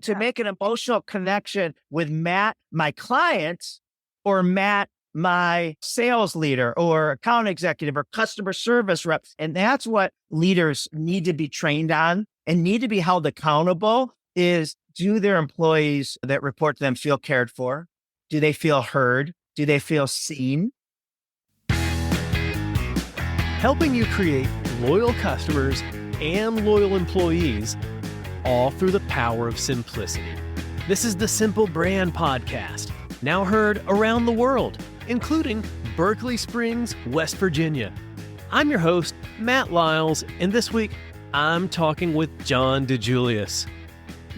to make an emotional connection with Matt, my client, or Matt, my sales leader or account executive or customer service rep. And that's what leaders need to be trained on and need to be held accountable is, do their employees that report to them feel cared for? Do they feel heard? Do they feel seen? Helping you create loyal customers and loyal employees, all through the power of simplicity. This is the Simple Brand Podcast, now heard around the world, including Berkeley Springs, West Virginia. I'm your host, Matt Lyles, and this week I'm talking with John DiJulius.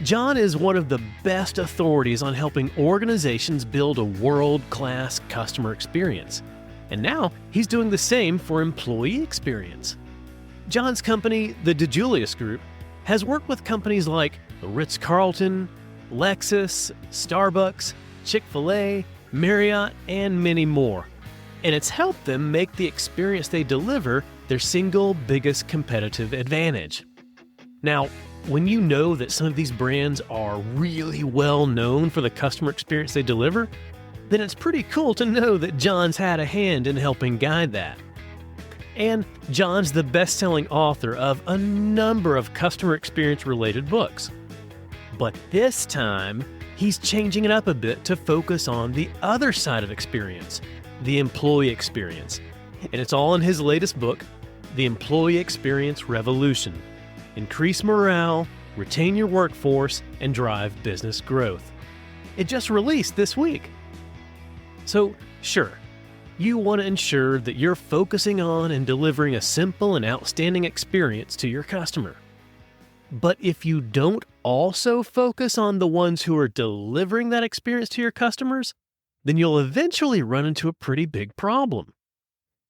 John is one of the best authorities on helping organizations build a world-class customer experience. And now he's doing the same for employee experience. John's company, the DiJulius Group, has worked with companies like the Ritz-Carlton, Lexus, Starbucks, Chick-fil-A, Marriott, and many more. And it's helped them make the experience they deliver their single biggest competitive advantage. Now, when you know that some of these brands are really well known for the customer experience they deliver, then it's pretty cool to know that John's had a hand in helping guide that. And John's the best-selling author of a number of customer experience-related books. But this time, he's changing it up a bit to focus on the other side of experience, the employee experience. And it's all in his latest book, The Employee Experience Revolution: Increase Morale, Retain Your Workforce, and Drive Business Growth. It just released this week. So, sure, you want to ensure that you're focusing on and delivering a simple and outstanding experience to your customer. But if you don't also focus on the ones who are delivering that experience to your customers, then you'll eventually run into a pretty big problem.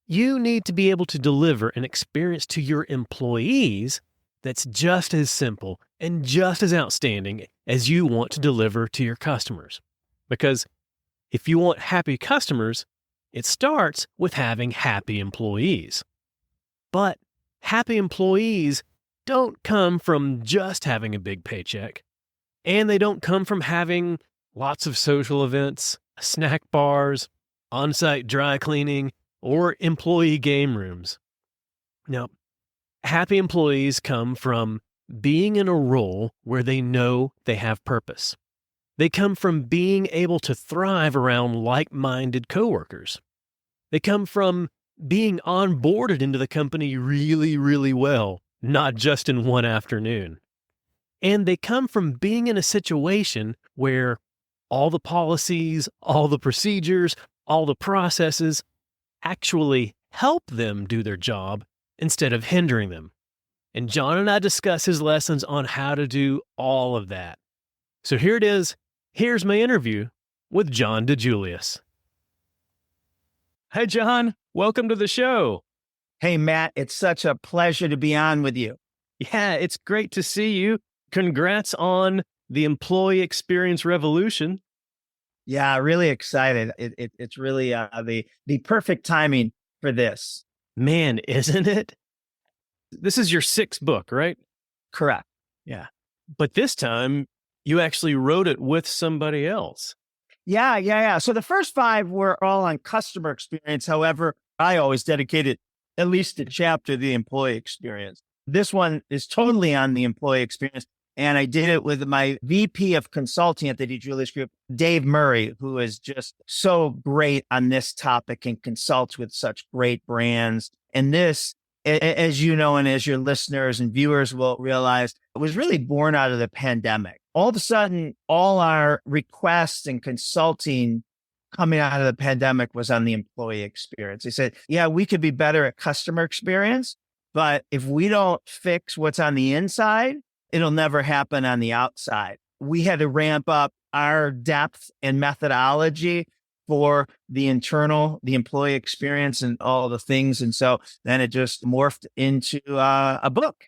You need to be able to deliver an experience to your employees that's just as simple and just as outstanding as you want to deliver to your customers. Because if you want happy customers, it starts with having happy employees. But happy employees don't come from just having a big paycheck, and they don't come from having lots of social events, snack bars, on-site dry cleaning, or employee game rooms. No, happy employees come from being in a role where they know they have purpose. They come from being able to thrive around like-minded coworkers. They come from being onboarded into the company really, really well, not just in one afternoon. And they come from being in a situation where all the policies, all the procedures, all the processes actually help them do their job instead of hindering them. And John and I discuss his lessons on how to do all of that. So here it is. Here's my interview with John DiJulius. Hi, John. Welcome to the show. Hey, Matt, it's such a pleasure to be on with you. Yeah, it's great to see you. Congrats on the Employee Experience Revolution. Yeah, really excited. It's really the perfect timing for this. Man, isn't it? This is your sixth book, right? Correct. Yeah. But this time, you actually wrote it with somebody else. Yeah. So the first 5 were all on customer experience. However, I always dedicated at least a chapter to the employee experience. This one is totally on the employee experience. And I did it with my VP of consulting at the DiJulius Group, Dave Murray, who is just so great on this topic and consults with such great brands. And this, as you know, and as your listeners and viewers will realize, it was really born out of the pandemic. All of a sudden, all our requests and consulting coming out of the pandemic was on the employee experience. They said, yeah, we could be better at customer experience, but if we don't fix what's on the inside, it'll never happen on the outside. We had to ramp up our depth and methodology for the employee experience and all the things. And so then it just morphed into a book.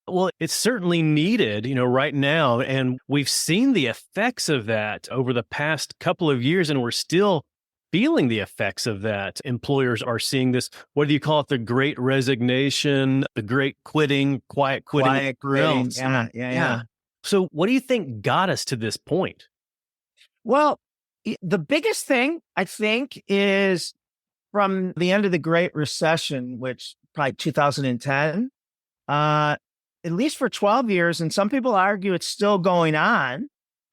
Well, it's certainly needed, right now. And we've seen the effects of that over the past couple of years, and we're still feeling the effects of that. Employers are seeing this, what do you call it? The great resignation, the great quitting, quiet quitting. Yeah. So what do you think got us to this point? Well, the biggest thing I think is from the end of the Great Recession, which probably 2010, at least for 12 years, and some people argue it's still going on,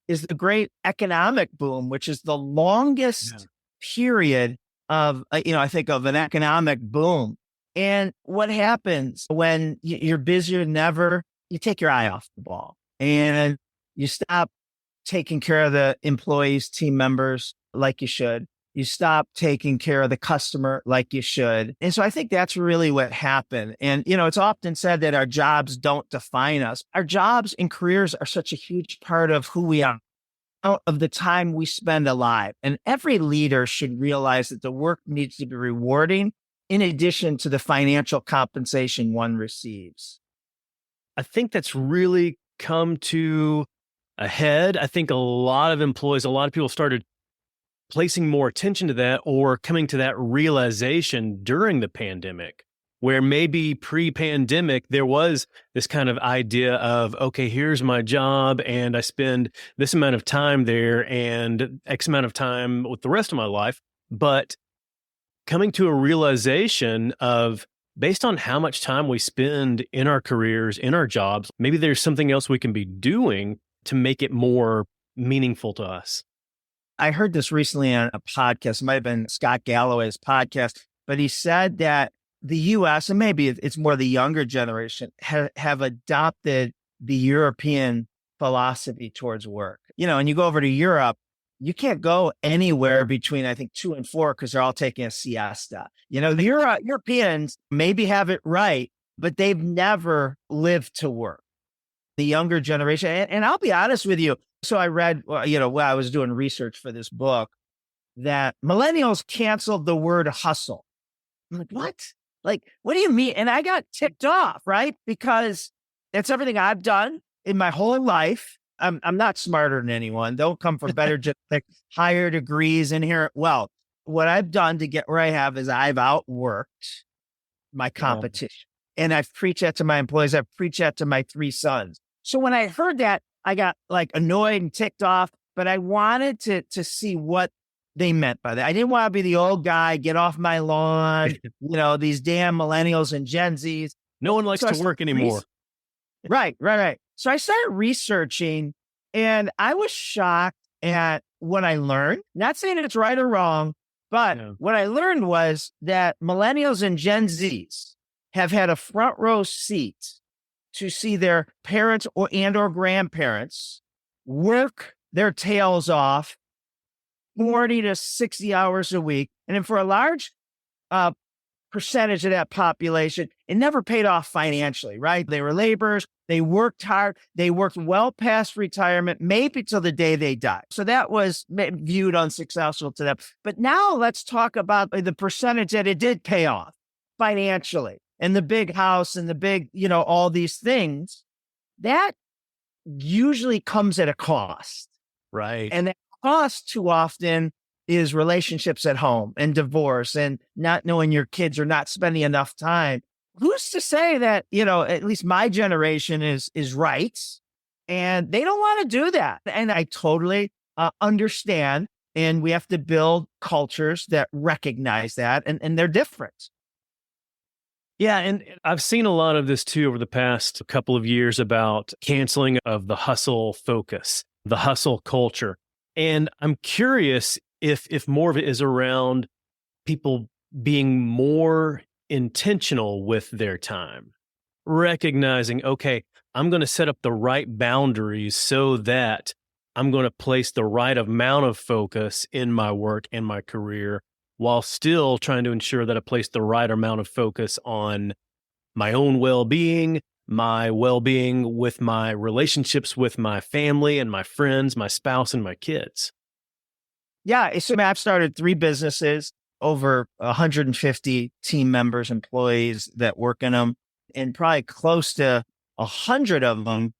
is the great economic boom, which is the longest period of, I think of an economic boom. And what happens when you're busier than ever, you take your eye off the ball and you stop taking care of the employees, team members like you should. You stop taking care of the customer like you should. And so I think that's really what happened. And, it's often said that our jobs don't define us. Our jobs and careers are such a huge part of who we are, of the time we spend alive. And every leader should realize that the work needs to be rewarding in addition to the financial compensation one receives. I think that's really come to a head. I think a lot of employees, a lot of people started placing more attention to that or coming to that realization during the pandemic, where maybe pre-pandemic, there was this kind of idea of, okay, here's my job and I spend this amount of time there and X amount of time with the rest of my life. But coming to a realization of, based on how much time we spend in our careers, in our jobs, maybe there's something else we can be doing to make it more meaningful to us. I heard this recently on a podcast. It might have been Scott Galloway's podcast, but he said that the US, and maybe it's more the younger generation, have adopted the European philosophy towards work. And you go over to Europe, you can't go anywhere between, I think, 2 and 4 because they're all taking a siesta. The Europeans maybe have it right, but they've never lived to work. The younger generation, and I'll be honest with you. So I read, while I was doing research for this book, that millennials canceled the word hustle. I'm like, what? Like, what do you mean? And I got ticked off, right? Because that's everything I've done in my whole life. I'm not smarter than anyone. Don't come from better, just like higher degrees, inherent wealth. What I've done to get where I have is I've outworked my competition. And I've preached that to my employees. I've preached that to my 3 sons. So when I heard that, I got like annoyed and ticked off, but I wanted to see what they meant by that. I didn't want to be the old guy, get off my lawn, these damn millennials and Gen Zs. No one likes to work anymore. Right. So I started researching and I was shocked at what I learned. Not saying it's right or wrong, but what I learned was that millennials and Gen Zs have had a front row seat to see their parents or grandparents work their tails off 40 to 60 hours a week. And then for a large percentage of that population, it never paid off financially, right? They were laborers. They worked hard. They worked well past retirement, maybe till the day they died. So that was viewed unsuccessful to them. But now let's talk about the percentage that it did pay off financially. And the big house and the big, all these things, that usually comes at a cost. Right. And that cost too often is relationships at home and divorce and not knowing your kids or not spending enough time. Who's to say that, at least my generation is right. And they don't want to do that. And I totally understand. And we have to build cultures that recognize that and they're different. Yeah, and I've seen a lot of this too over the past couple of years about canceling of the hustle focus, the hustle culture. And I'm curious if more of it is around people being more intentional with their time, recognizing, okay, I'm going to set up the right boundaries so that I'm going to place the right amount of focus in my work and my career, while still trying to ensure that I place the right amount of focus on my own well-being, my well-being with my relationships with my family and my friends, my spouse and my kids. Yeah. So I've started 3 businesses, over 150 team members, employees that work in them, and probably close to 100 of them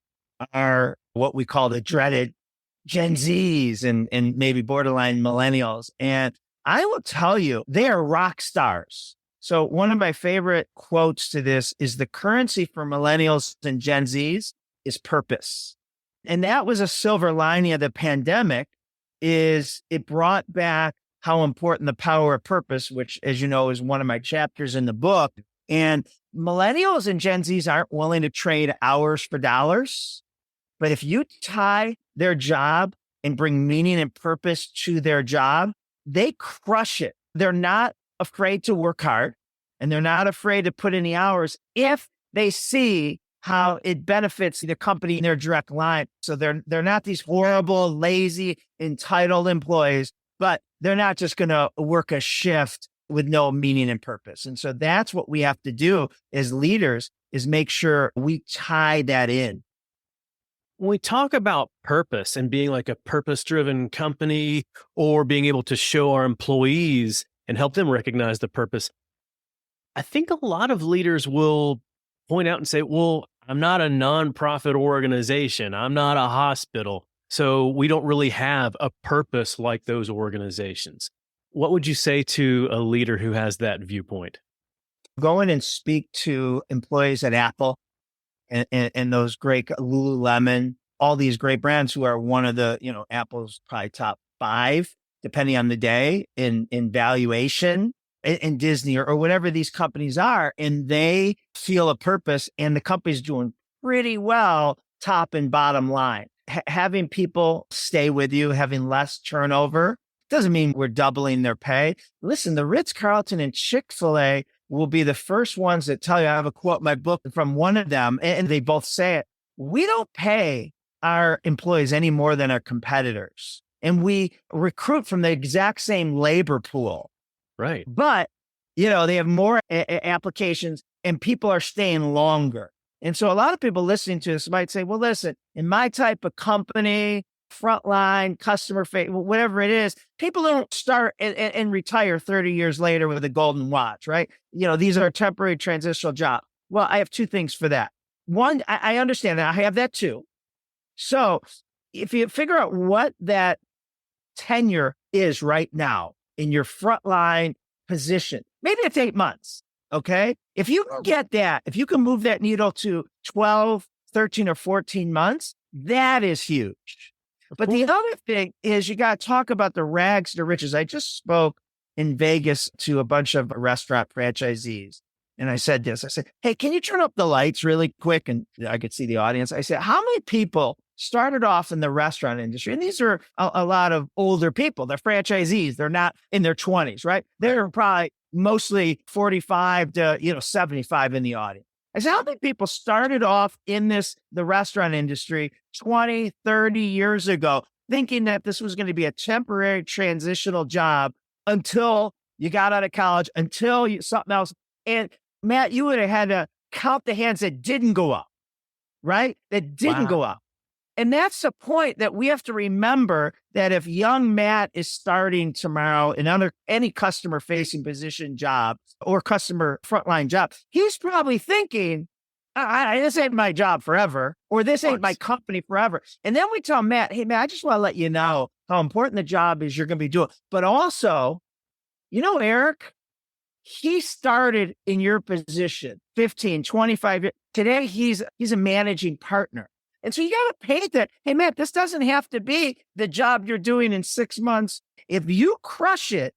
are what we call the dreaded Gen Zs and maybe borderline millennials. And I will tell you, they are rock stars. So one of my favorite quotes to this is the currency for millennials and Gen Zs is purpose. And that was a silver lining of the pandemic, is it brought back how important the power of purpose, which, as you know, is one of my chapters in the book. And millennials and Gen Zs aren't willing to trade hours for dollars. But if you tie their job and bring meaning and purpose to their job, they crush it. They're not afraid to work hard, and they're not afraid to put in the hours if they see how it benefits the company in their direct line. So they're not these horrible, lazy, entitled employees, but they're not just going to work a shift with no meaning and purpose. And so that's what we have to do as leaders, is make sure we tie that in. When we talk about purpose and being like a purpose-driven company, or being able to show our employees and help them recognize the purpose, I think a lot of leaders will point out and say, well, I'm not a nonprofit organization. I'm not a hospital. So we don't really have a purpose like those organizations. What would you say to a leader who has that viewpoint? Go in and speak to employees at Apple and those great Lululemon, all these great brands who are one of the, Apple's probably top 5, depending on the day in valuation, and Disney or whatever these companies are. And they feel a purpose, and the company's doing pretty well, top and bottom line. Having people stay with you, having less turnover, doesn't mean we're doubling their pay. Listen, the Ritz-Carlton and Chick-fil-A will be the first ones that tell you. I have a quote in my book from one of them, and they both say it. We don't pay our employees any more than our competitors. And we recruit from the exact same labor pool. Right. But, they have more applications, and people are staying longer. And so a lot of people listening to this might say, well, listen, in my type of company, frontline, customer face, whatever it is, people don't start and retire 30 years later with a golden watch, right? These are temporary transitional jobs. Well, I have 2 things for that. One, I understand that. I have that too. So if you figure out what that tenure is right now in your frontline position, maybe it's 8 months. Okay. If you can get that, if you can move that needle to 12, 13, or 14 months, that is huge. But the other thing is, you got to talk about the rags to riches. I just spoke in Vegas to a bunch of restaurant franchisees. And I said this, I said, hey, can you turn up the lights really quick? And I could see the audience. I said, how many people started off in the restaurant industry? And these are a lot of older people. They're franchisees. They're not in their 20s, right? They're probably mostly 45 to 75 in the audience. I said, how many people started off in the restaurant industry 20, 30 years ago, thinking that this was going to be a temporary transitional job until you got out of college, until something else. And Matt, you would have had to count the hands that didn't go up, right? That didn't go up. And that's the point, that we have to remember that if young Matt is starting tomorrow in any customer facing position job or customer frontline job, he's probably thinking, this ain't my job forever, or this ain't my company forever. And then we tell Matt, hey, Matt, I just want to let you know how important the job is you're going to be doing. But also, Eric, he started in your position 15, 25 years. Today, he's a managing partner. And so you got to paint that, hey, Matt, this doesn't have to be the job you're doing in 6 months. If you crush it,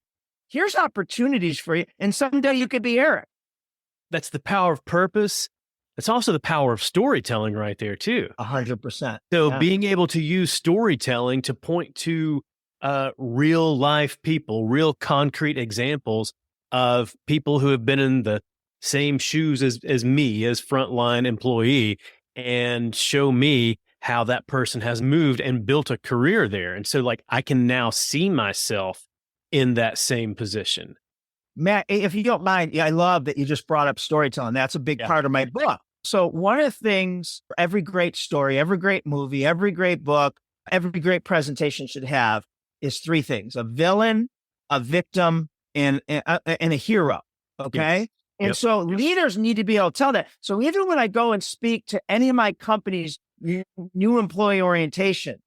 here's opportunities for you. And someday you could be Eric. That's the power of purpose. It's also the power of storytelling right there too. 100%. So being able to use storytelling to point to real life people, real concrete examples of people who have been in the same shoes as me as frontline employee, and show me how that person has moved and built a career there. And so I can now see myself in that same position. Matt, if you don't mind, I love that you just brought up storytelling. That's a big part of my book. So one of the things every great story, every great movie, every great book, every great presentation should have is 3 things: a villain, a victim, and a hero. Okay. Yes. And so leaders need to be able to tell that. So even when I go and speak to any of my companies' new employee orientation,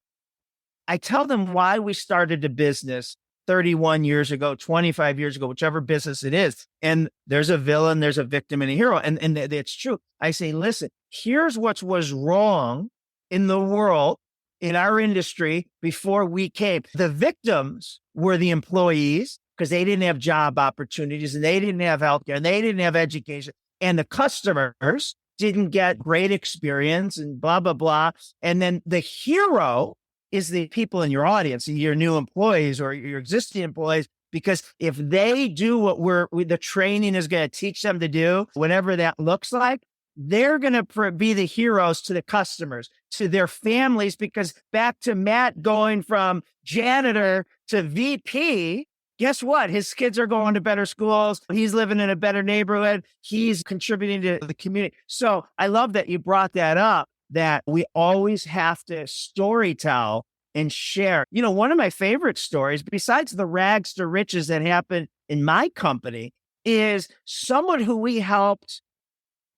I tell them why we started a business 31 years ago, 25 years ago, whichever business it is. And there's a villain, there's a victim, and a hero. And it's true. I say, listen, here's what was wrong in the world in our industry before we came. The victims were the employees because they didn't have job opportunities and they didn't have healthcare and they didn't have education. And the customers didn't get great experience and blah, blah, blah. And then the hero is the people in your audience, your new employees or your existing employees, because if they do what the training is going to teach them to do, whatever that looks like, they're going to be the heroes to the customers, to their families, because back to Matt going from janitor to VP, guess what? His kids are going to better schools. He's living in a better neighborhood. He's contributing to the community. So I love that you brought that up, that we always have to storytell and share. You know, one of my favorite stories, besides the rags to riches that happened in my company, is someone who we helped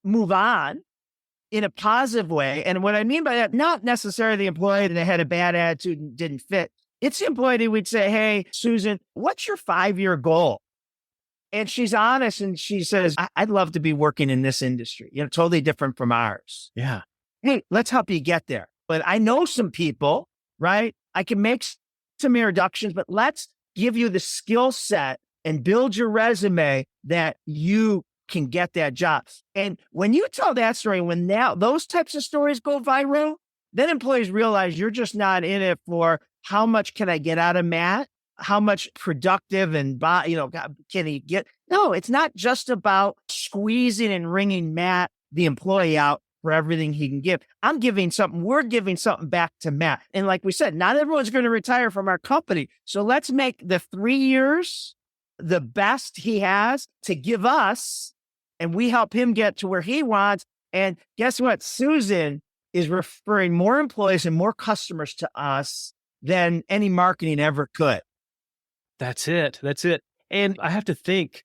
move on in a positive way. And what I mean by that, not necessarily the employee that had a bad attitude and didn't fit. It's the employee who would say, hey, Susan, what's your 5-year goal? And she's honest and she says, I'd love to be working in this industry, totally different from ours. Yeah. Hey, let's help you get there. But I know some people, right? I can make some introductions, but let's give you the skill set and build your resume that you can get that job. And when you tell that story, when now those types of stories go viral, then employees realize you're just not in it for how much can I get out of Matt? How much productive and, can he get? No, it's not just about squeezing and wringing Matt, the employee, out for everything he can give. We're giving something back to Matt. And like we said, not everyone's going to retire from our company. So let's make the 3 years the best he has to give us, and we help him get to where he wants. And guess what? Susan is referring more employees and more customers to us than any marketing ever could. That's it. And I have to think,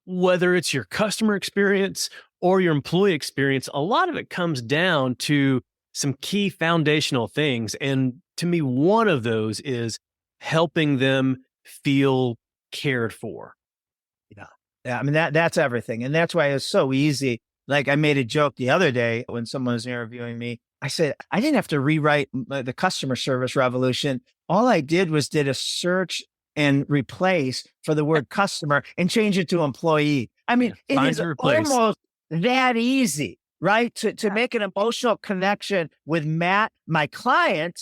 whether it's your customer experience or your employee experience, a lot of it comes down to some key foundational things. And to me, one of those is helping them feel cared for. Yeah. I mean, that's everything. And that's why it's so easy. Like I made a joke the other day when someone was interviewing me. I said, I didn't have to rewrite the customer service revolution. All I did was did a search and replace for the word customer and change it to employee. I mean, it is almost that easy, right? To make an emotional connection with Matt, my client,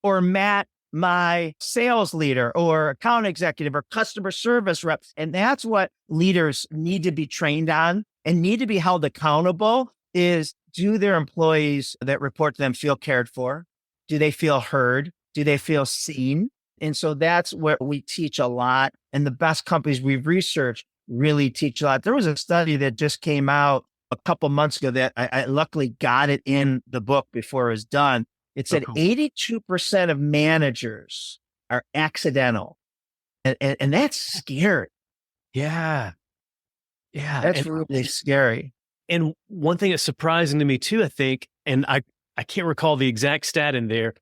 or Matt, my sales leader or account executive or customer service rep. And that's what leaders need to be trained on and need to be held accountable is, do their employees that report to them feel cared for? Do they feel heard? Do they feel seen? And so that's what we teach a lot. And the best companies we've researched really teach a lot. There was a study that just came out a couple months ago that I luckily got it in the book before it was done. It said 82% of managers are accidental. And that's scary. Yeah. That's really scary. And one thing that's surprising to me too, I think, and I can't recall the exact stat in there,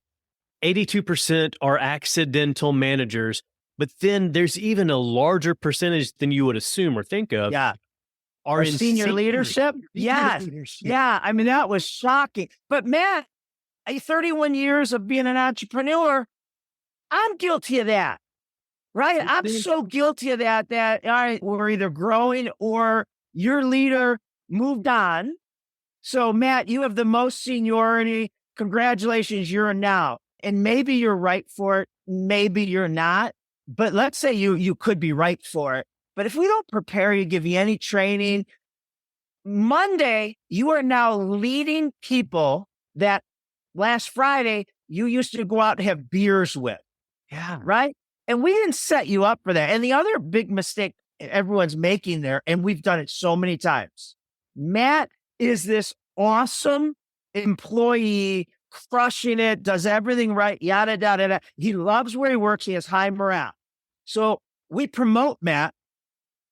82% are accidental managers, but then there's even a larger percentage than you would assume or think of. Yeah. Are in senior leadership? Yes. Yeah. I mean, that was shocking. But Matt, 31 years of being an entrepreneur, I'm guilty of that, right? I'm so guilty of that, all right, we're either growing or your leader moved on. So Matt, you have the most seniority. Congratulations, you're now. And maybe you're right for it. Maybe you're not. But let's say you could be right for it. But if we don't prepare you, give you any training, Monday, you are now leading people that last Friday you used to go out and have beers with. Yeah. Right. And we didn't set you up for that. And the other big mistake everyone's making there, and we've done it so many times, Matt is this awesome employee, crushing it, does everything right, yada, yada, yada. He loves where he works. He has high morale. So we promote Matt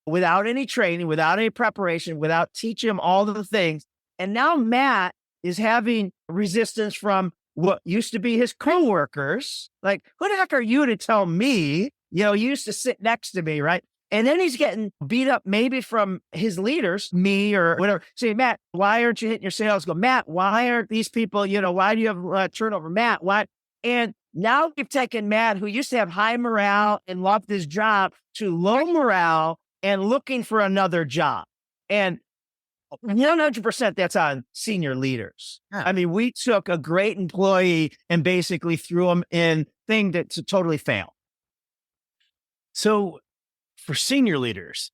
without any training, without any preparation, without teaching him all of the things. And now Matt is having resistance from what used to be his coworkers. Like, who the heck are you to tell me? You used to sit next to me, right? And then he's getting beat up maybe from his leaders, me or whatever. Say, Matt, why aren't you hitting your sales goal? Matt, why aren't these people, why do you have turnover? Matt, why? And now we've taken Matt, who used to have high morale and loved his job, to low morale and looking for another job. And 100% that's on senior leaders. Yeah. I mean, we took a great employee and basically threw him in thing to totally fail. So for senior leaders,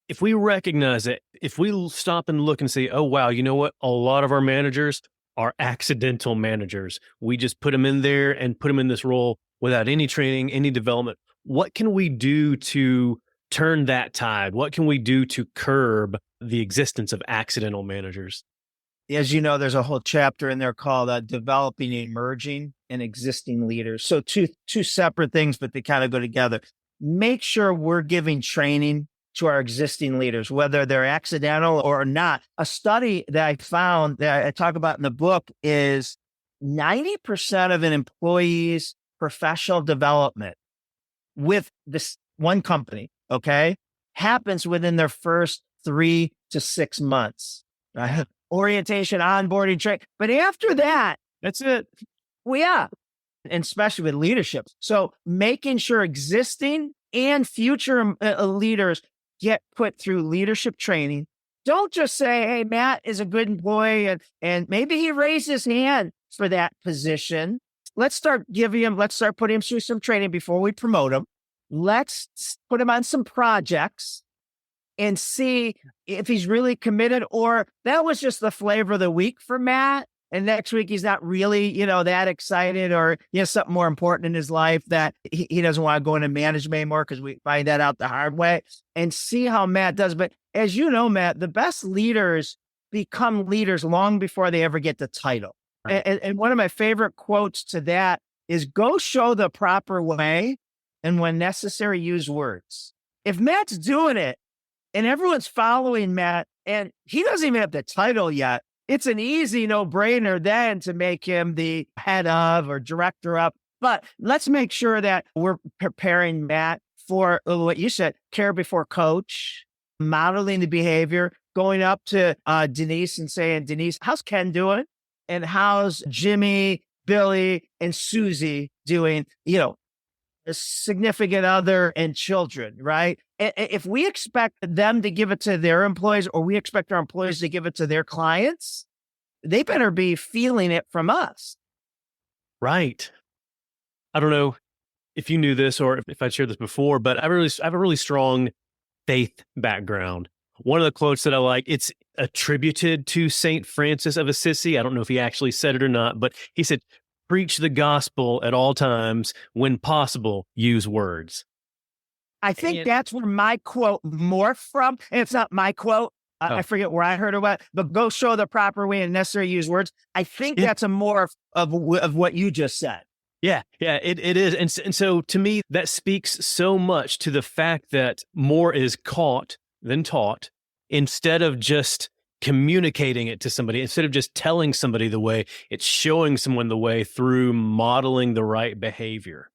if we recognize it, if we stop and look and say, oh, wow, you know what? A lot of our managers are accidental managers. We just put them in there and put them in this role without any training, any development. What can we do to turn that tide? What can we do to curb the existence of accidental managers? As you know, there's a whole chapter in there called Developing Emerging and Existing Leaders. So two separate things, but they kind of go together. Make sure we're giving training to our existing leaders, whether they're accidental or not. A study that I found that I talk about in the book is 90% of an employee's professional development with this one company, okay, happens within their first 3 to 6 months. Right? Orientation, onboarding, training. But after that, That's it. well, yeah, and especially with leadership. So making sure existing and future leaders get put through leadership training. Don't just say, hey, Matt is a good employee and maybe he raised his hand for that position. Let's start putting him through some training before we promote him. Let's put him on some projects and see if he's really committed, or that was just the flavor of the week for Matt. And next week, he's not really, that excited, or he has something more important in his life that he doesn't want to go into management anymore, because we find that out the hard way, and see how Matt does. But as you know, Matt, the best leaders become leaders long before they ever get the title. Right. And one of my favorite quotes to that is, go show the proper way, and when necessary, use words. If Matt's doing it and everyone's following Matt and he doesn't even have the title yet, it's an easy no-brainer then to make him the head of or director of. But let's make sure that we're preparing Matt for what you said, care before coach, modeling the behavior, going up to Denise and saying, Denise, how's Ken doing? And how's Jimmy, Billy, and Susie doing? A significant other and children, right? And if we expect them to give it to their employees, or we expect our employees to give it to their clients, they better be feeling it from us. Right. I don't know if you knew this or if I'd shared this before, but I have a really strong faith background. One of the quotes that I like, it's attributed to St. Francis of Assisi. I don't know if he actually said it or not, but he said, preach the gospel at all times. When possible, use words. I think that's where my quote morphed from. And it's not my quote. I forget where I heard it, but go show the proper way and necessary use words. I think that's a more of what you just said. Yeah, it is. And so to me, that speaks so much to the fact that more is caught than taught, instead of just communicating it to somebody, instead of just telling somebody the way, it's showing someone the way through modeling the right behavior.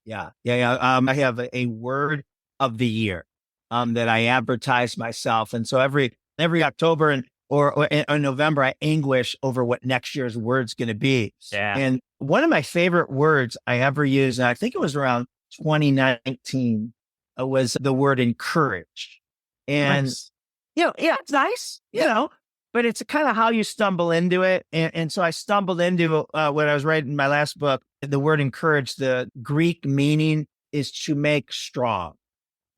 Yeah. I have a word of the year that I advertise myself. And so every October or November, I anguish over what next year's word's going to be. Yeah. And one of my favorite words I ever used, and I think it was around 2019, was the word encourage. And Nice. It's nice, but it's kind of how you stumble into it. And so I stumbled into when I was writing my last book, the word encourage, the Greek meaning is to make strong.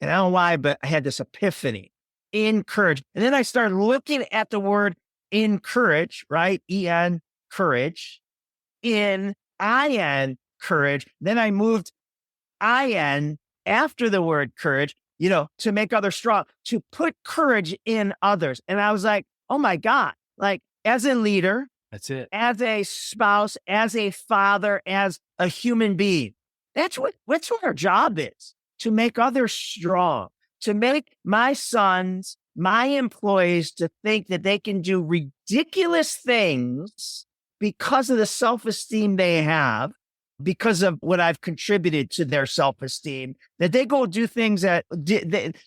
And I don't know why, but I had this epiphany, encourage. And then I started looking at the word encourage, right? E-N, courage, in, I-N, courage. Then I moved I-N after the word courage, to make others strong, to put courage in others. And I was like, oh my God, like as a leader, That's it. as a spouse, as a father, as a human being, that's what our job is, to make others strong, to make my sons, my employees, to think that they can do ridiculous things because of the self-esteem they have, because of what I've contributed to their self-esteem, that they go do things that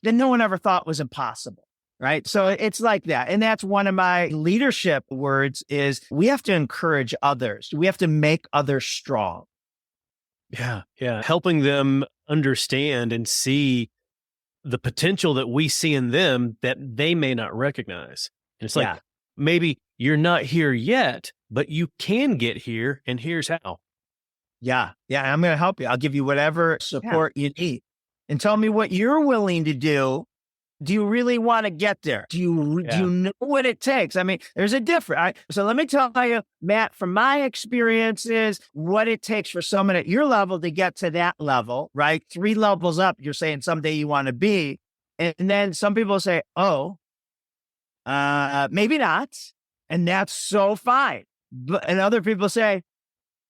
no one ever thought was impossible. right? So it's like that. And that's one of my leadership words is we have to encourage others. We have to make others strong. Yeah. Yeah. Helping them understand and see the potential that we see in them that they may not recognize. And it's like, Yeah. maybe you're not here yet, but you can get here. And here's how. Yeah. Yeah. I'm going to help you. I'll give you whatever support you need. And tell me what you're willing to do. Do you really want to get there? Do you know what it takes? I mean, there's a difference. So let me tell you, Matt, from my experiences, what it takes for someone at your level to get to that level, right? 3 levels up, you're saying someday you want to be. And then some people say, oh, maybe not. And that's so fine. And other people say,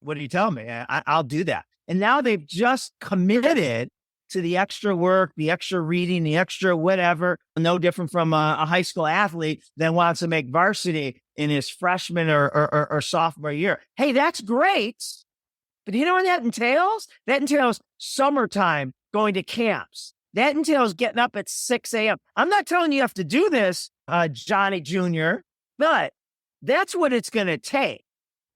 what do you tell me? I'll do that. And now they've just committed to the extra work, the extra reading, the extra whatever, no different from a high school athlete that wants to make varsity in his freshman or sophomore year. Hey, that's great. But you know what that entails? That entails summertime, going to camps. That entails getting up at 6 a.m. I'm not telling you have to do this, Johnny Jr., but that's what it's going to take.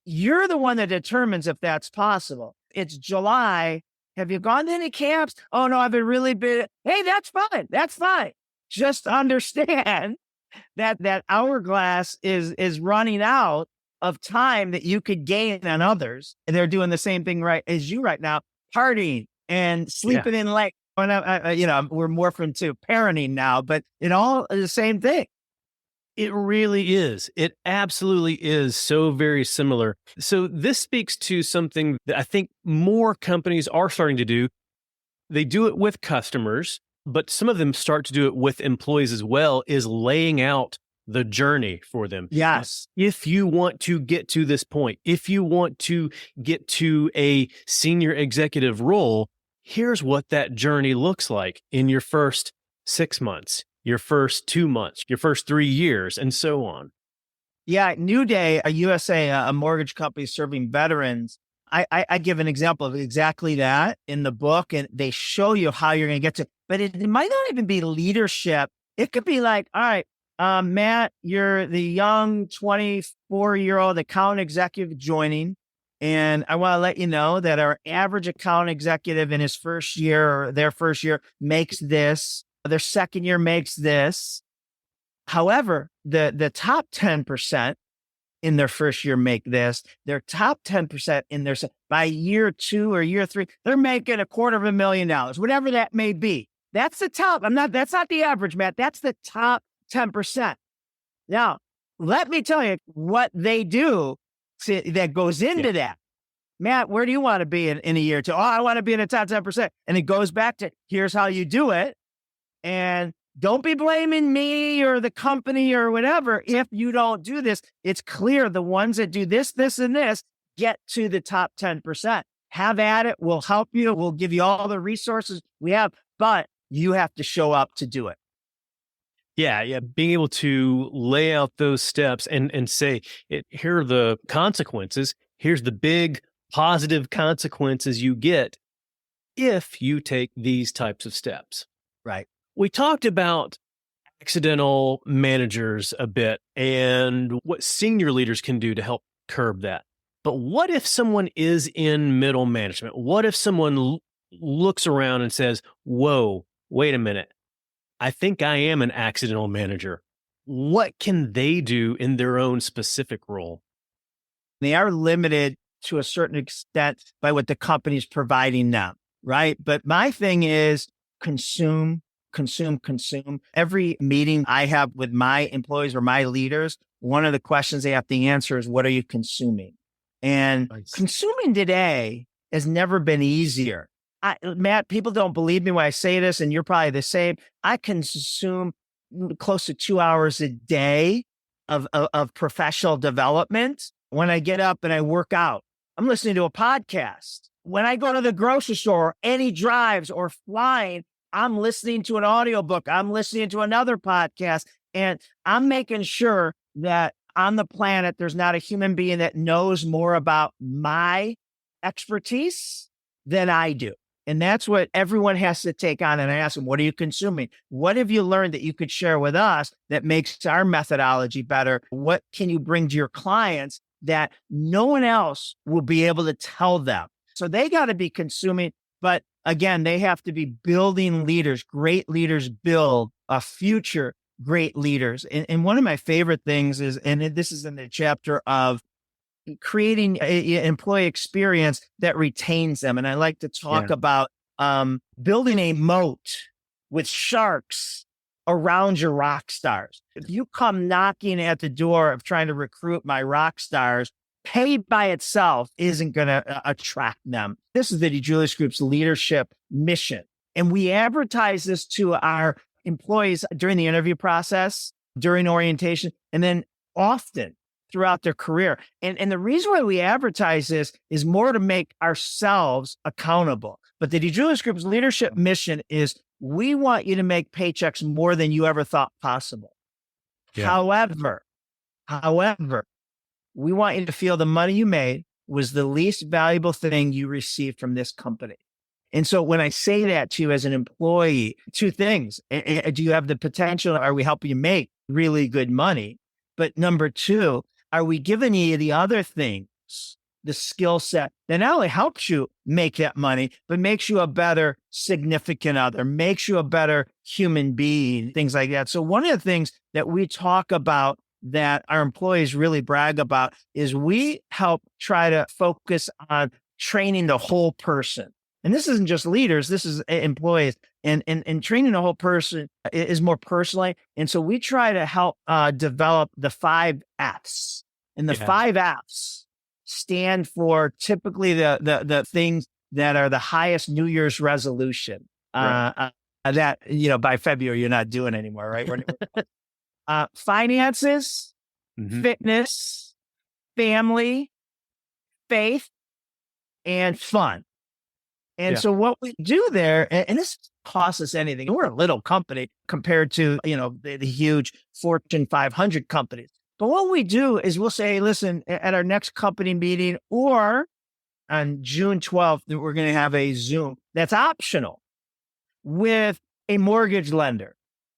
You're the one that determines if that's possible. It's July. Have you gone to any camps? Oh, no, I've been really busy. Hey, that's fine. That's fine. Just understand that hourglass is running out of time that you could gain on others. And they're doing the same thing right as you right now, partying and sleeping in late. And we're morphing to parenting now, but it all is the same thing. It really is. It absolutely is so very similar. So this speaks to something that I think more companies are starting to do. They do it with customers, but some of them start to do it with employees as well, is laying out the journey for them. Yes. If you want to get to this point, if you want to get to a senior executive role, here's what that journey looks like in your first 6 months. Your first 2 months, your first 3 years, and so on. Yeah. New Day, a USA, a mortgage company serving veterans. I give an example of exactly that in the book, and they show you how you're going to get to, but it might not even be leadership. It could be like, all right, Matt, you're the young 24-year-old account executive joining. And I want to let you know that our average account executive in his first year or their first year makes this. Their second year makes this. However, the top 10% in their first year make this. Their top 10% in their by year 2 or year 3, they're making $250,000, whatever that may be. That's the top. That's not the average, Matt. That's the top 10%. Now, let me tell you what they do that goes into that. Matt, where do you want to be in a year or 2? Oh, I want to be in the top 10%. And it goes back to here's how you do it. And don't be blaming me or the company or whatever if you don't do this. It's clear the ones that do this, this, and this get to the top 10%. Have at it. We'll help you. We'll give you all the resources we have, but you have to show up to do it. Yeah. Being able to lay out those steps and say, here are the consequences. Here's the big positive consequences you get if you take these types of steps. Right. We talked about accidental managers a bit and what senior leaders can do to help curb that. But what if someone is in middle management? What if someone looks around and says, whoa, wait a minute. I think I am an accidental manager. What can they do in their own specific role? They are limited to a certain extent by what the company's providing them, right? But my thing is consume. Every meeting I have with my employees or my leaders, one of the questions they have to answer is, what are you consuming? And consuming today has never been easier. Matt, people don't believe me when I say this, and you're probably the same. I consume close to 2 hours a day of professional development. When I get up and I work out, I'm listening to a podcast. When I go to the grocery store, any drives or flying, I'm listening to an audiobook. I'm listening to another podcast, and I'm making sure that on the planet, there's not a human being that knows more about my expertise than I do. And that's what everyone has to take on. And I ask them, what are you consuming? What have you learned that you could share with us that makes our methodology better? What can you bring to your clients that no one else will be able to tell them? So they got to be consuming. But again, they have to be building leaders. Great leaders build a future great leaders. And one of my favorite things is, and this is in the chapter of creating an employee experience that retains them. And I like to talk about building a moat with sharks around your rock stars. If you come knocking at the door of trying to recruit my rock stars, pay by itself isn't going to attract them. This is the DiJulius Group's leadership mission. And we advertise this to our employees during the interview process, during orientation, and then often throughout their career. And the reason why we advertise this is more to make ourselves accountable. But the DiJulius Group's leadership mission is we want you to make paychecks more than you ever thought possible. Yeah. However, we want you to feel the money you made was the least valuable thing you received from this company. And so when I say that to you as an employee, two things. Do you have the potential? Are we helping you make really good money? But number two, are we giving you the other things, the skill set that not only helps you make that money, but makes you a better significant other, makes you a better human being, things like that. So one of the things that we talk about that our employees really brag about is we help try to focus on training the whole person. And this isn't just leaders, this is employees. And training the whole person is more personally. And so we try to help develop the 5 F's. And the 5 F's stand for typically the things that are the highest New Year's resolution that, by February, you're not doing anymore, right? Finances, fitness, family, faith, and fun. And so what we do there, and this costs us anything. We're a little company compared to, the huge Fortune 500 companies. But what we do is we'll say, listen, at our next company meeting or on June 12th, we're going to have a Zoom that's optional with a mortgage lender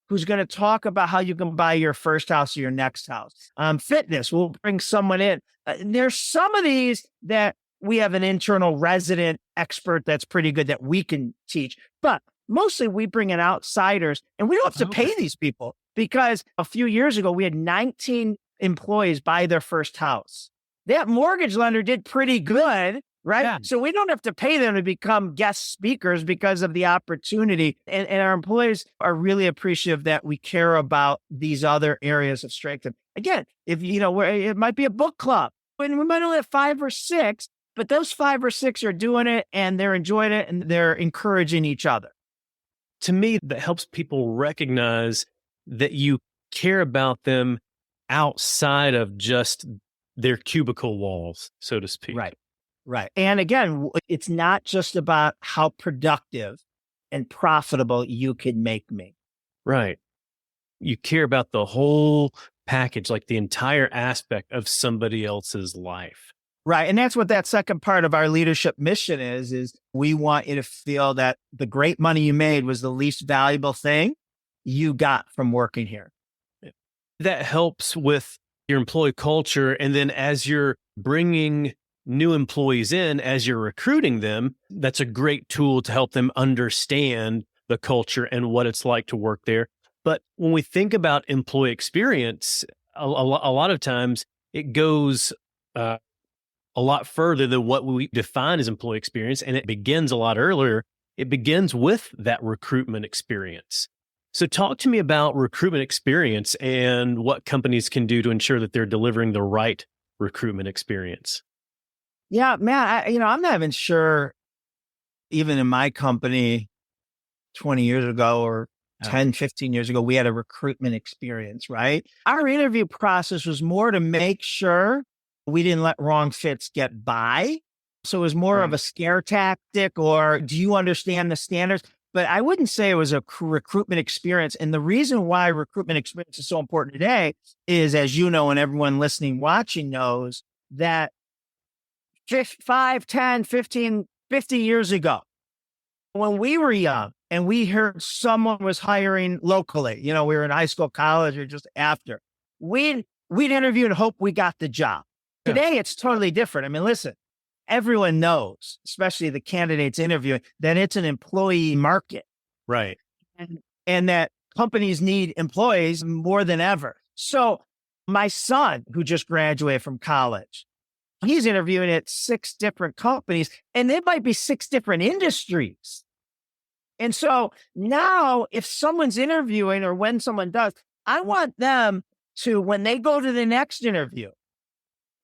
who's going to talk about how you can buy your first house or your next house. Fitness, we'll bring someone in. There's some of these that we have an internal resident expert that's pretty good that we can teach, but mostly we bring in outsiders and we don't have to pay these people because a few years ago, we had 19 employees buy their first house. That mortgage lender did pretty good, right? Yeah. So we don't have to pay them to become guest speakers because of the opportunity. And our employees are really appreciative that we care about these other areas of strength. And again, if it might be a book club, and we might only have 5 or 6, but those 5 or 6 are doing it and they're enjoying it and they're encouraging each other. To me, that helps people recognize that you care about them outside of just their cubicle walls, so to speak. Right. And again, it's not just about how productive and profitable you can make me. Right. You care about the whole package, like the entire aspect of somebody else's life. Right. And that's what that second part of our leadership mission is we want you to feel that the great money you made was the least valuable thing you got from working here. That helps with your employee culture. And then as you're bringing new employees in, as you're recruiting them, that's a great tool to help them understand the culture and what it's like to work there. But when we think about employee experience, a lot of times it goes a lot further than what we define as employee experience. And it begins a lot earlier. It begins with that recruitment experience. So talk to me about recruitment experience and what companies can do to ensure that they're delivering the right recruitment experience. Yeah, man, I'm not even sure, even in my company 20 years ago or 10, 15 years ago, we had a recruitment experience, right? Our interview process was more to make sure we didn't let wrong fits get by. So it was more of a scare tactic or do you understand the standards? But I wouldn't say it was a recruitment experience. And the reason why recruitment experience is so important today is, as you know, and everyone listening, watching knows that 5, 10, 15, 50 years ago, when we were young and we heard someone was hiring locally, we were in high school, college, or just after, we'd interview and hope we got the job. Yeah. Today, it's totally different. I mean, listen, everyone knows, especially the candidates interviewing, that it's an employee market. Right. And that companies need employees more than ever. So my son, who just graduated from college, he's interviewing at 6 different companies, and it might be 6 different industries. And so now if someone's interviewing, or when someone does, I want them to, when they go to the next interview,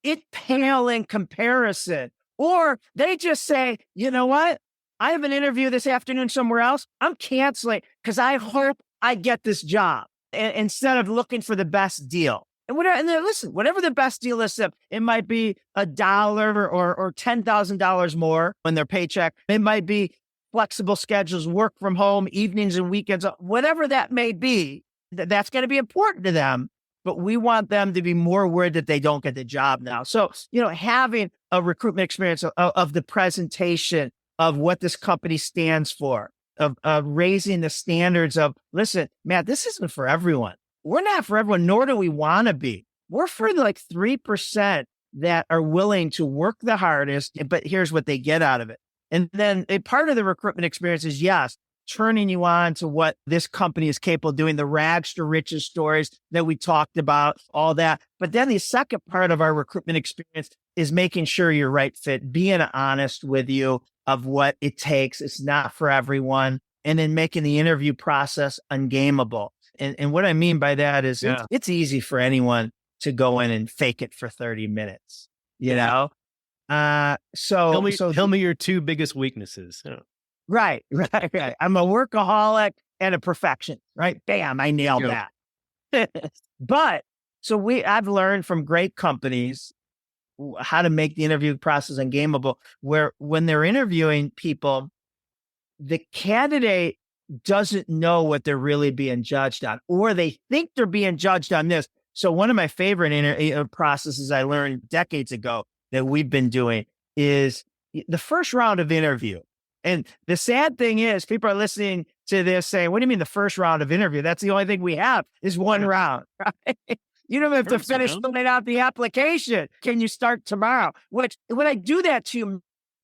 it pale in comparison. Or they just say, you know what? I have an interview this afternoon somewhere else. I'm canceling because I hope I get this job, instead of looking for the best deal. And then listen, whatever the best deal is, it might be $1 or $10,000 more on their paycheck. It might be flexible schedules, work from home, evenings and weekends, whatever that may be. That's going to be important to them. But we want them to be more worried that they don't get the job now. So, having a recruitment experience of the presentation of what this company stands for, of raising the standards of, listen, Matt, this isn't for everyone. We're not for everyone, nor do we want to be. We're for 3% that are willing to work the hardest, but here's what they get out of it. And then a part of the recruitment experience is, yes, turning you on to what this company is capable of doing, the rags to riches stories that we talked about, all that. But then the second part of our recruitment experience is making sure you're right fit, being honest with you of what it takes. It's not for everyone. And then making the interview process ungameable. And what I mean by that is it's easy for anyone to go in and fake it for 30 minutes, So tell me your 2 biggest weaknesses. Yeah. Right. I'm a workaholic and a perfectionist, right? Bam, I nailed that. But I've learned from great companies how to make the interview process ungameable, where when they're interviewing people, the candidate doesn't know what they're really being judged on, or they think they're being judged on this. So one of my favorite processes I learned decades ago that we've been doing is the first round of interview. And the sad thing is, people are listening to this saying, what do you mean the first round of interview? That's the only thing we have is one round, right? You don't have to finish filling out the application. Can you start tomorrow? Which, when I do that to you,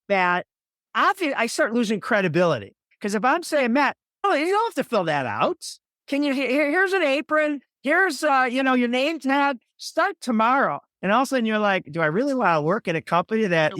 Matt, I start losing credibility. Because if I'm saying, Matt, you don't have to fill that out. Can you, here's an apron. Here's, your name tag. Start tomorrow. And all of a sudden you're like, do I really want to work at a company that,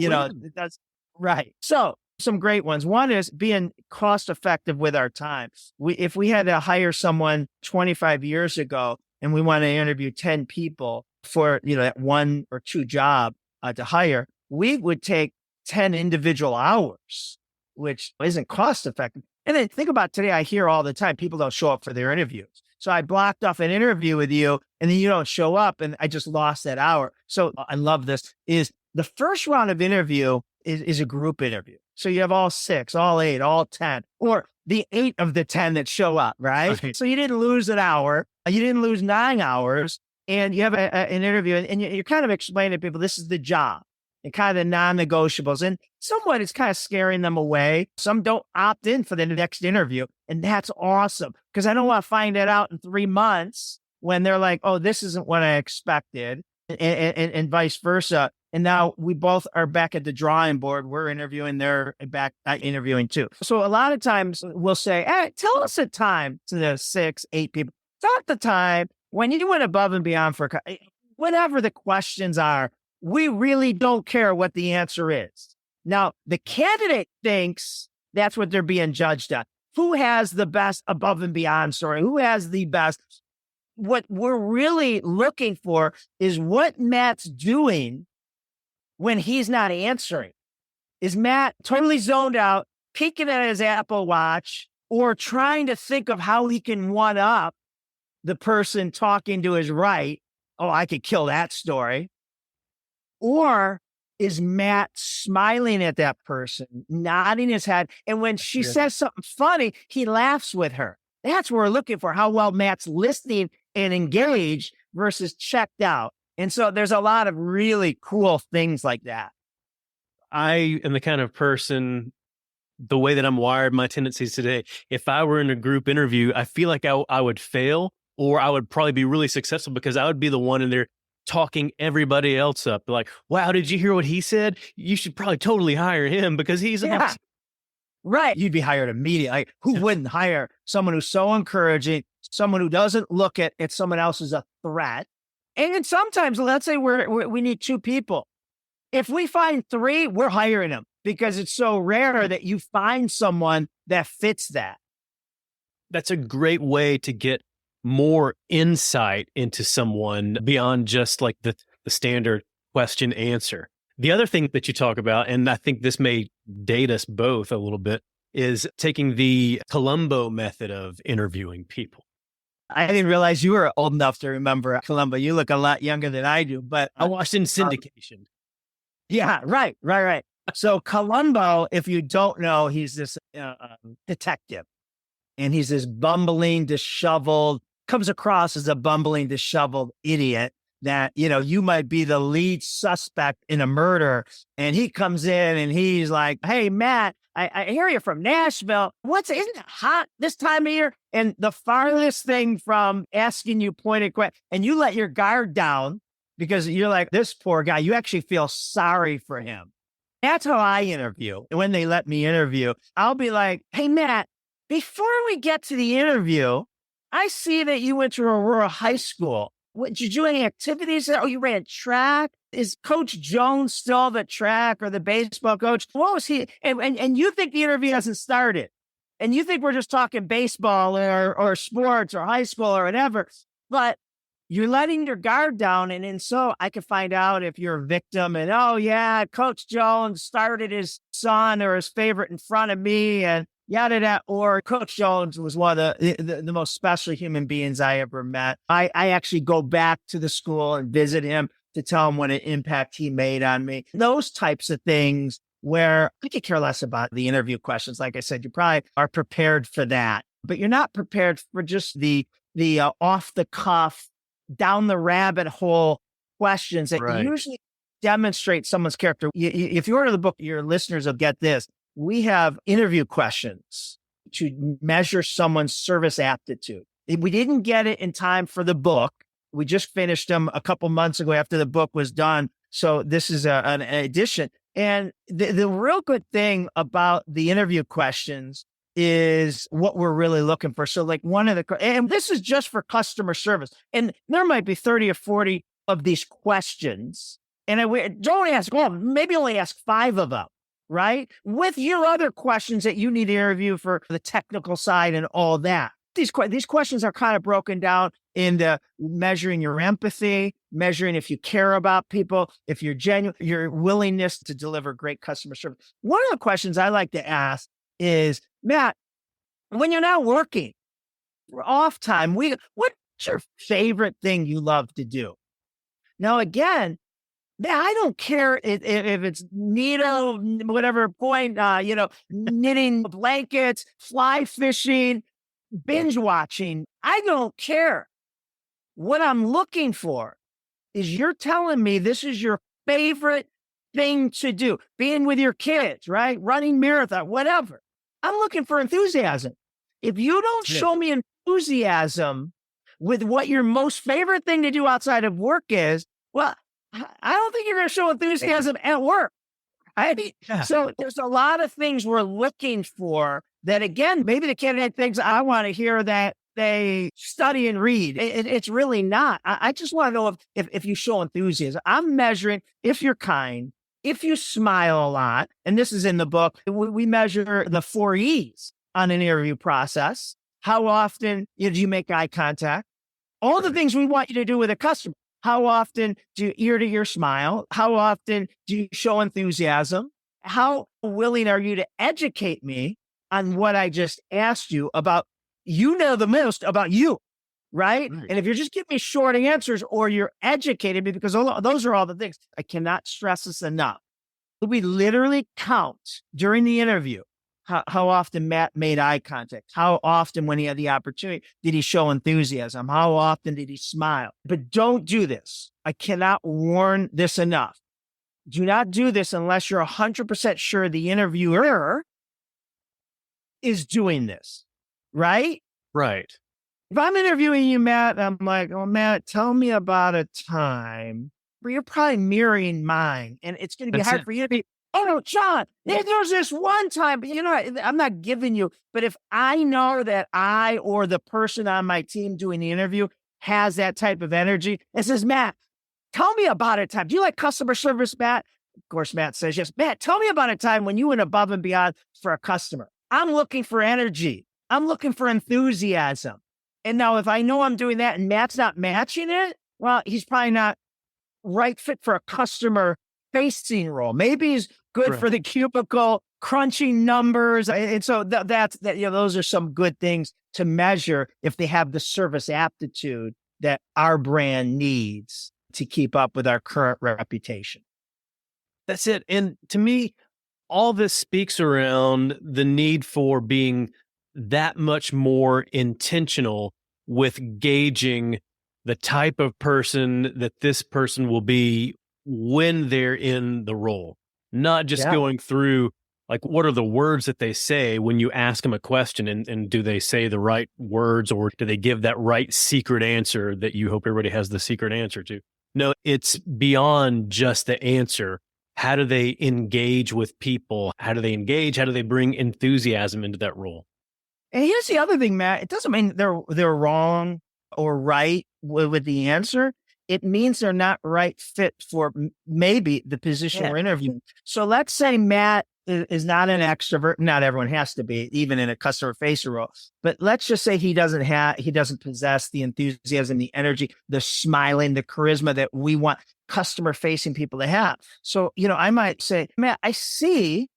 that's right. So some great ones. One is being cost effective with our time. If we had to hire someone 25 years ago and we want to interview 10 people for, that 1 or 2 job to hire, we would take 10 individual hours, which isn't cost effective. And then think about today, I hear all the time, people don't show up for their interviews. So I blocked off an interview with you and then you don't show up and I just lost that hour. So I love this is the first round of interview is a group interview. So you have all 6, all 8, all 10, or the 8 of the 10 that show up, right? Okay. So you didn't lose an hour, you didn't lose 9 hours, and you have an interview, and you're kind of explaining to people, this is the job, and kind of non-negotiables. And somewhat it's kind of scaring them away. Some don't opt in for the next interview, and that's awesome, because I don't want to find that out in 3 months when they're like, oh, this isn't what I expected, and vice versa. And now we both are back at the drawing board. We're interviewing, they're back interviewing too. So a lot of times we'll say, hey, tell us a time to the 6, 8 people. Start the time when you went above and beyond for whatever the questions are. We really don't care what the answer is. Now, the candidate thinks that's what they're being judged on. Who has the best above and beyond story? Who has the best? What we're really looking for is what Matt's doing when he's not answering. Is Matt totally zoned out, peeking at his Apple Watch, or trying to think of how he can one up the person talking to his right? Oh, I could kill that story. Or is Matt smiling at that person, nodding his head, and when she says something funny, he laughs with her? That's what we're looking for, how well Matt's listening and engaged versus checked out. And so there's a lot of really cool things like that. I am the kind of person the way that I'm wired, my tendencies today, if I were in a group interview, I feel like I would fail, or I would probably be really successful because I would be the one in there talking everybody else up. Like, wow, did you hear what he said? You should probably totally hire him because he's Yeah. Right. You'd be hired immediately. Like, who wouldn't hire someone who's so encouraging, someone who doesn't look at someone else as a threat? And sometimes, let's say we need 2 people. If we find 3, we're hiring them because it's so rare that you find someone that fits that. That's a great way to get more insight into someone beyond just like the standard question answer. The other thing that you talk about, and I think this may date us both a little bit, is taking the Columbo method of interviewing people. I didn't realize you were old enough to remember Columbo. You look a lot younger than I do, but I watched in syndication. Yeah, right. So Columbo, if you don't know, he's this detective, and he's this bumbling, disheveled, comes across as a bumbling, disheveled idiot that, you might be the lead suspect in a murder. And he comes in and he's like, hey, Matt, I hear you're from Nashville. Isn't it hot this time of year? And the farthest thing from asking you pointed questions, and you let your guard down because you're like, this poor guy, you actually feel sorry for him. That's how I interview. When they let me interview, I'll be like, hey, Matt, before we get to the interview, I see that you went to a rural high school. Did you do any activities there? Oh, you ran track? Is Coach Jones still the track or the baseball coach? What was he? And you think the interview hasn't started. And you think we're just talking baseball or sports or high school or whatever. But you're letting your guard down. And so I can find out if you're a victim and, oh, yeah, Coach Jones started his son or his favorite in front of me and yada, yada. Or Coach Jones was one of the most special human beings I ever met. I actually go back to the school and visit him to tell him what an impact he made on me. Those types of things where I could care less about the interview questions. Like I said, you probably are prepared for that, but you're not prepared for just the off the cuff, down the rabbit hole questions that usually demonstrate someone's character. If you order the book, your listeners will get this. We have interview questions to measure someone's service aptitude. We didn't get it in time for the book. We just finished them a couple months ago after the book was done. So this is an addition. And the real good thing about the interview questions is what we're really looking for. So like and this is just for customer service. And there might be 30 or 40 of these questions. And don't ask, maybe only ask 5 of them, right? With your other questions that you need to interview for the technical side and all that. These questions are kind of broken down into measuring your empathy, measuring if you care about people, if you're genuine, your willingness to deliver great customer service. One of the questions I like to ask is, Matt, when you're not working, off time, what's your favorite thing you love to do? Now, again, I don't care if it's needle, whatever point, knitting blankets, fly fishing, binge watching. I don't care. What I'm looking for is you're telling me this is your favorite thing to do, being with your kids, right? Running marathon, whatever. I'm looking for enthusiasm. If you don't show me enthusiasm with what your most favorite thing to do outside of work is, well, I don't think you're going to show enthusiasm at work. So there's a lot of things we're looking for that, again, maybe the candidate thinks I want to hear that they study and read. It's really not. I just want to know if you show enthusiasm. I'm measuring if you're kind, if you smile a lot, and this is in the book, we measure the 4 E's on an interview process. How often do you make eye contact? All the things we want you to do with a customer. How often do you ear to ear smile? How often do you show enthusiasm? How willing are you to educate me on what I just asked you about? You know the most about you, right? And if you're just giving me short answers or you're educating me, because those are all the things. I cannot stress this enough. We literally count during the interview how often Matt made eye contact, how often when he had the opportunity, did he show enthusiasm, how often did he smile. But don't do this. I cannot warn this enough. Do not do this unless you're 100% sure the interviewer is doing this, right? Right. If I'm interviewing you, Matt, I'm like, oh, Matt, tell me about a time where you're probably mirroring mine. And it's going to be That's hard it. for you to be, oh, no, John, there's this one time, but I'm not giving you, but if I know that I or the person on my team doing the interview has that type of energy, it says, Matt, tell me about a time. Do you like customer service, Matt? Of course, Matt says, yes. Matt, tell me about a time when you went above and beyond for a customer. I'm looking for energy. I'm looking for enthusiasm. And now if I know I'm doing that and Matt's not matching it, well, he's probably not right fit for a customer facing role. Maybe he's good for the cubicle, crunching numbers. And so those are some good things to measure if they have the service aptitude that our brand needs to keep up with our current reputation. That's it. And to me, all this speaks around the need for being that much more intentional with gauging the type of person that this person will be when they're in the role, not just going through like, what are the words that they say when you ask them a question, and do they say the right words, or do they give that right secret answer that you hope everybody has the secret answer to? No, it's beyond just the answer. How do they engage with people? How do they engage? How do they bring enthusiasm into that role? And here's the other thing, Matt. It doesn't mean they're wrong or right with the answer. It means they're not right fit for maybe the position we're interviewing. So let's say Matt is not an extrovert. Not everyone has to be, even in a customer facing role. But let's just say he doesn't possess the enthusiasm, the energy, the smiling, the charisma that we want customer facing people to have. So, I might say, Matt, I see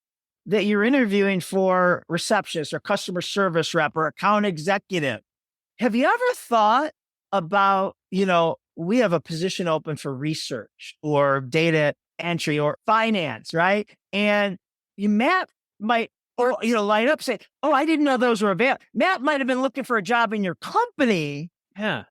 that you're interviewing for receptionist or customer service rep or account executive. Have you ever thought about, we have a position open for research or data entry or finance, right? And Matt might, light up, say, oh, I didn't know those were available. Matt might have been looking for a job in your company. Yeah.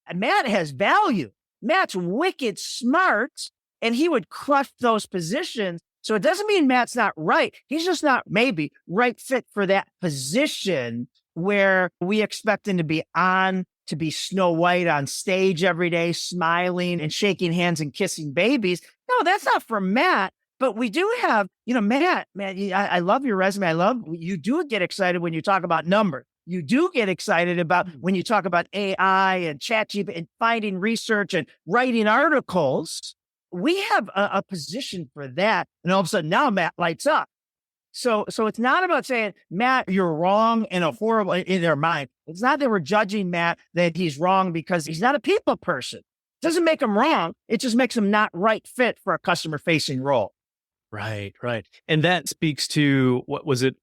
And Matt has value. Matt's wicked smart, and he would crush those positions. So it doesn't mean Matt's not right. He's just not maybe right fit for that position where we expect him to be Snow White on stage every day, smiling and shaking hands and kissing babies. No, that's not for Matt. But we do have, Matt, I love your resume. You do get excited when you talk about numbers. You do get excited about when you talk about AI and ChatGPT and finding research and writing articles. We have a position for that. And all of a sudden now Matt lights up. So it's not about saying, Matt, you're wrong and a horrible in their mind. It's not that we're judging Matt that he's wrong because he's not a people person. It doesn't make him wrong. It just makes him not right fit for a customer facing role. Right. And that speaks to, what was it?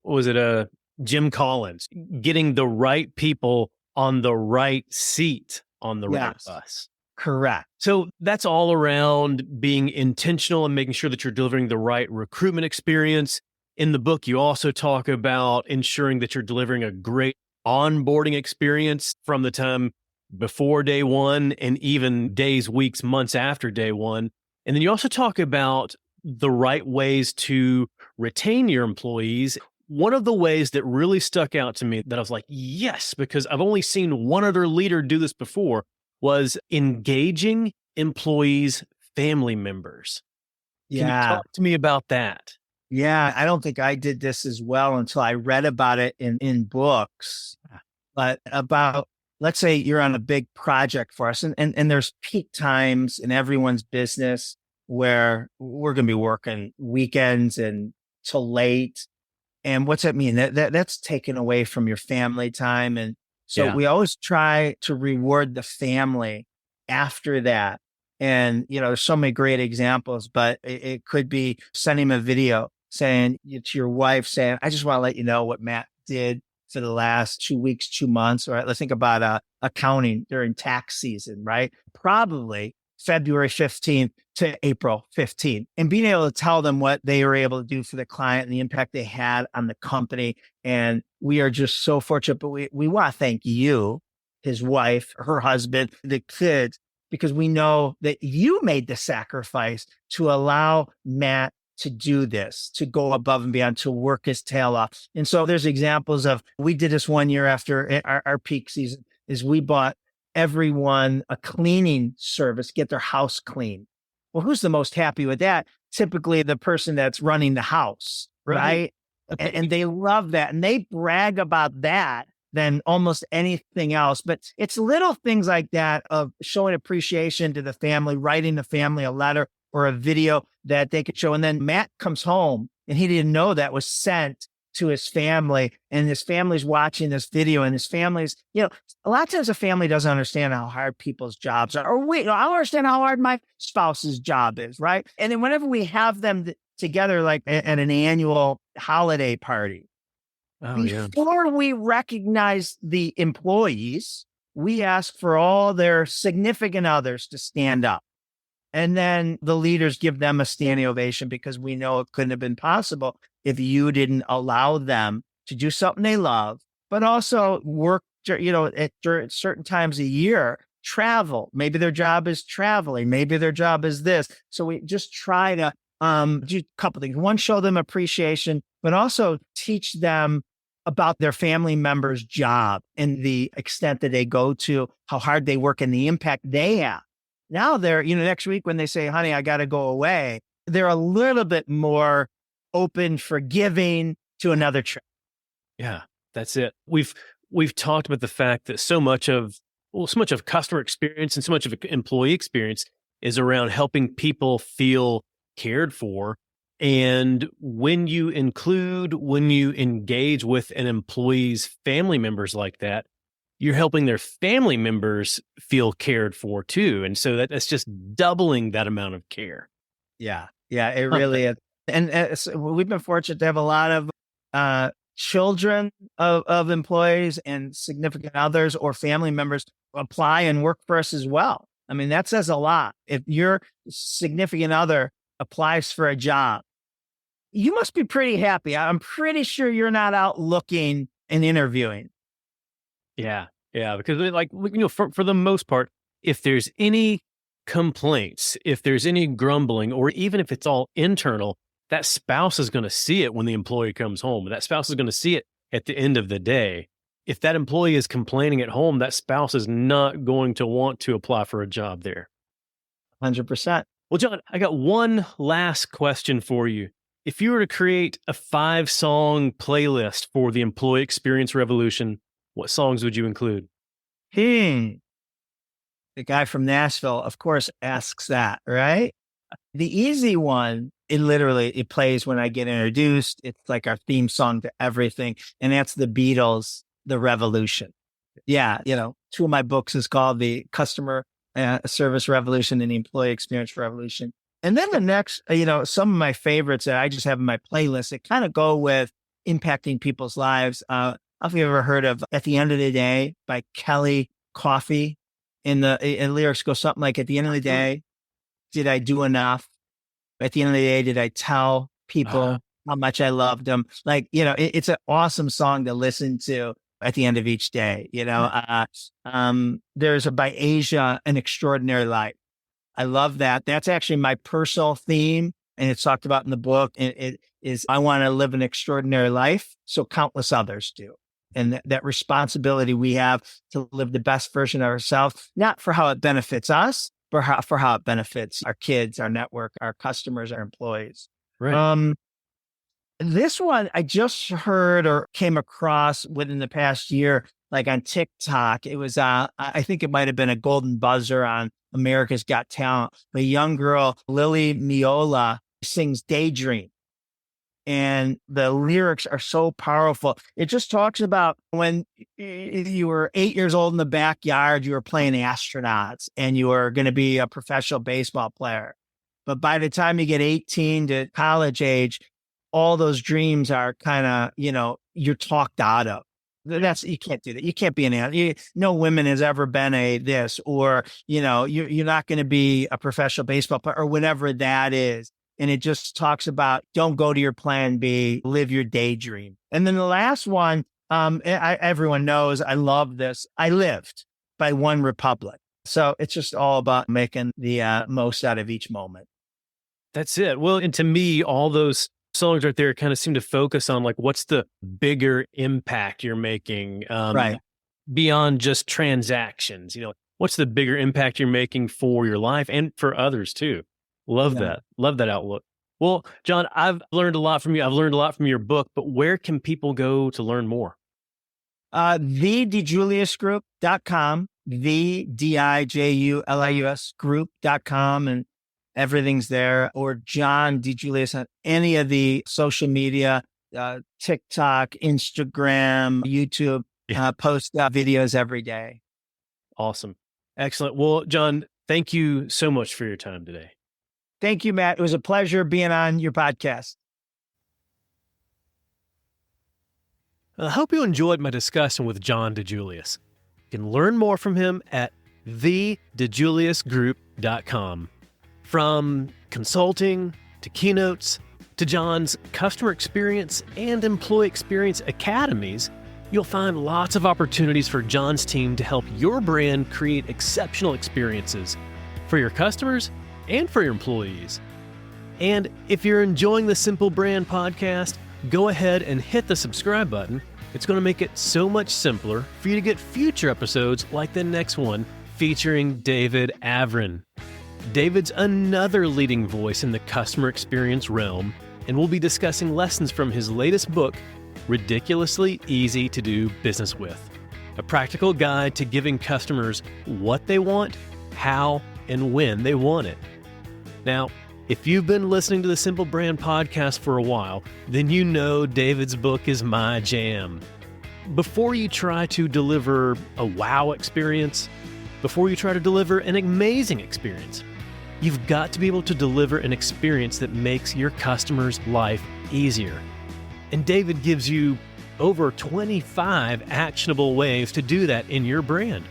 Jim Collins, getting the right people on the right seat on the right bus. Correct. So that's all around being intentional and making sure that you're delivering the right recruitment experience. In the book, you also talk about ensuring that you're delivering a great onboarding experience from the time before day one and even days, weeks, months after day one. And then you also talk about the right ways to retain your employees. One of the ways that really stuck out to me that I was like, yes, because I've only seen one other leader do this before, was engaging employees' family members. Can you talk to me about that? Yeah, I don't think I did this as well until I read about it in books. But about, let's say you're on a big project for us, and there's peak times in everyone's business where we're going to be working weekends and till late. And what's that mean? That's taken away from your family time. And so we always try to reward the family after that. And, there's so many great examples, but it could be sending him a video saying to your wife, saying, I just want to let you know what Matt did for the last 2 weeks, 2 months. All right. Let's think about accounting during tax season, right? Probably February 15th to April 15th, and being able to tell them what they were able to do for the client and the impact they had on the company. And we are just so fortunate, but we want to thank you, his wife, her husband, the kids, because we know that you made the sacrifice to allow Matt to do this, to go above and beyond, to work his tail off. And so there's examples of, we did this one year after our peak season, is we bought everyone a cleaning service, get their house clean. Well, who's the most happy with that? Typically the person that's running the house, right? Okay. And they love that. And they brag about that than almost anything else. But it's little things like that of showing appreciation to the family, writing the family a letter or a video that they could show. And then Matt comes home and he didn't know that was sent to his family, and his family's watching this video, and his family's, a lot of times a family doesn't understand how hard people's jobs are. Or wait, I don't understand how hard my spouse's job is, right? And then whenever we have them together, like at an annual holiday party, before we recognize the employees, we ask for all their significant others to stand up. And then the leaders give them a standing ovation, because we know it couldn't have been possible if you didn't allow them to do something they love, but also work, at certain times a year, travel. Maybe their job is traveling. Maybe their job is this. So we just try to do a couple things. One, show them appreciation, but also teach them about their family member's job and the extent that they go to, how hard they work, and the impact they have. Now they're, next week when they say, honey, I got to go away, they're a little bit more open, forgiving to another trip. Yeah, that's it. We've talked about the fact that so much of customer experience and so much of employee experience is around helping people feel cared for. And when you engage with an employee's family members like that, you're helping their family members feel cared for too. And so that's just doubling that amount of care. Yeah, it really is. And so we've been fortunate to have a lot of children of employees and significant others or family members apply and work for us as well. I mean, that says a lot. If your significant other applies for a job, you must be pretty happy. I'm pretty sure you're not out looking and interviewing. Yeah, because for the most part, if there's any complaints, if there's any grumbling, or even if it's all internal, that spouse is going to see it when the employee comes home. That spouse is going to see it at the end of the day. If that employee is complaining at home, that spouse is not going to want to apply for a job there. 100%. Well, John, I got one last question for you. If you were to create a 5-song playlist for the employee experience revolution, what songs would you include? The guy from Nashville, of course, asks that, right? The easy one, it plays when I get introduced. It's like our theme song to everything. And that's the Beatles, The Revolution. Yeah. 2 of my books is called The Customer Service Revolution and The Employee Experience Revolution. And then the next, some of my favorites that I just have in my playlist, that kind of go with impacting people's lives. I don't know if you've ever heard of At the End of the Day by Kelly Coffey. And the lyrics go something like, at the end of the day, did I do enough? At the end of the day, did I tell people how much I loved them? It's an awesome song to listen to at the end of each day. There's by Asia, An Extraordinary Life. I love that. That's actually my personal theme. And it's talked about in the book. And it is, I want to live an extraordinary life, so countless others do. And that responsibility we have to live the best version of ourselves, not for how it benefits us, but for how it benefits our kids, our network, our customers, our employees. Right. This one I just heard or came across within the past year, like on TikTok. It was, I think it might have been a golden buzzer on America's Got Talent. A young girl, Lily Miola, sings Daydream. And the lyrics are so powerful. It just talks about when you were 8 years old in the backyard, you were playing astronauts and you were going to be a professional baseball player. But by the time you get 18 to college age, all those dreams are kind of, you're talked out of. You can't do that. You can't be no women has ever been a this, or, you're not going to be a professional baseball player or whatever that is. And it just talks about, don't go to your plan B, live your daydream. And then the last one, everyone knows, I love this. I Lived by One Republic. So it's just all about making the most out of each moment. That's it. Well, and to me, all those songs right there kind of seem to focus on like, what's the bigger impact you're making Right. beyond just transactions? What's the bigger impact you're making for your life and for others too? Love Yeah. that. Love that outlook. Well, John, I've learned a lot from you. I've learned a lot from your book, but where can people go to learn more? DiJuliusgroup.com, DiJulius group.com, and everything's there. Or John DiJulius on any of the social media, TikTok, Instagram, YouTube, post videos every day. Awesome. Excellent. Well, John, thank you so much for your time today. Thank you, Matt. It was a pleasure being on your podcast. I hope you enjoyed my discussion with John DiJulius. You can learn more from him at thedijuliusgroup.com. From consulting to keynotes to John's customer experience and employee experience academies, you'll find lots of opportunities for John's team to help your brand create exceptional experiences for your customers and for your employees. And if you're enjoying the Simple Brand podcast, go ahead and hit the subscribe button. It's going to make it so much simpler for you to get future episodes like the next one featuring David Avrin. David's another leading voice in the customer experience realm, and we'll be discussing lessons from his latest book, Ridiculously Easy to Do Business With, a practical guide to giving customers what they want, how, and when they want it. Now, if you've been listening to the Simple Brand podcast for a while, then you know David's book is my jam. Before you try to deliver a wow experience, before you try to deliver an amazing experience, you've got to be able to deliver an experience that makes your customer's life easier. And David gives you over 25 actionable ways to do that in your brand.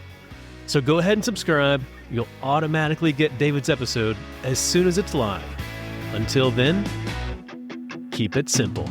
So go ahead and subscribe. You'll automatically get David's episode as soon as it's live. Until then, keep it simple.